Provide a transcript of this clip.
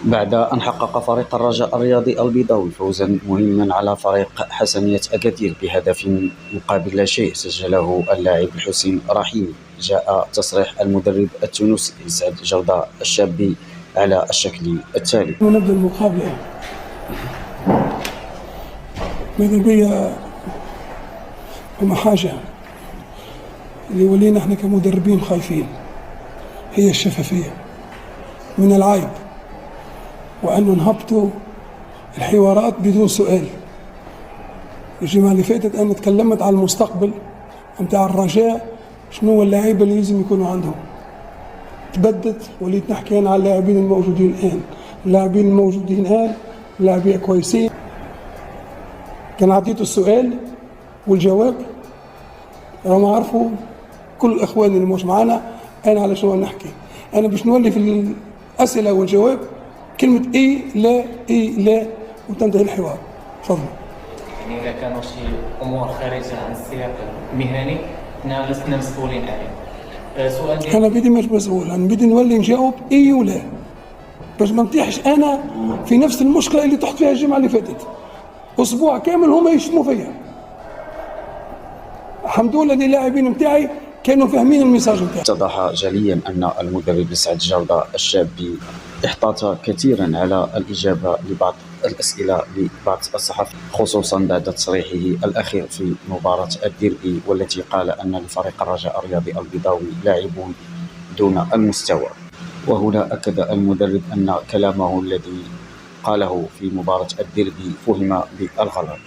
بعد أن حقق فريق الرجاء الرياضي البيضاوي فوزا مهما على فريق حسنية أكادير بهدف مقابل لا شيء سجله اللاعب الحسين رحيمي، جاء تصريح المدرب التونسي سعد جودة الشابي على الشكل التالي: نبدأ المقابلة. ماذا بيا فما حاجة اللي ولينا احنا كمدربين خايفين، هي الشفافية من العيب، وأنه نهبطوا الحوارات بدون سؤال. الجمعة اللي فاتت أنا تكلمت على المستقبل متاع الرجاء، شنو اللاعب اللي لازم يكونوا عندهم. تبدت وليت نحكي أنا على اللاعبين الموجودين الآن. اللاعبين الموجودين الآن لاعبين كويسين. كان عطيته السؤال والجواب، راهم عرفوا كل الإخوان اللي مش معانا أنا على شنو نحكي. أنا باش نولي في الأسئلة والجواب كلمة إيه لا إيه لا وتنتهي الحوار. تفضل. يعني إذا كانوا شي أمور خارجة عن السياق المهني حنا لسنا مسؤولين عليه. سؤال ديالي أنا بدي مش مسؤول، أنا بدي نولي نجاوب إيه ولا، باش ما نطيحش أنا في نفس المشكلة اللي طحت فيها الجمعة اللي فاتت. أسبوع كامل هما يشتموا فيا. الحمد لله اللي اللاعبين نتاعي كانوا فاهمين الميساج نتاعي. اتضح جليا أن المدرب سعد جودة الشابي احتاط كثيرا على الإجابة لبعض الأسئلة لبعض الصحفيين، خصوصا بعد تصريحه الأخير في مباراة الديربي، والتي قال أن لفريق الرجاء الرياضي البيضاوي لاعبون دون المستوى. وهنا أكد المدرب أن كلامه الذي قاله في مباراة الديربي فهم بالغلط.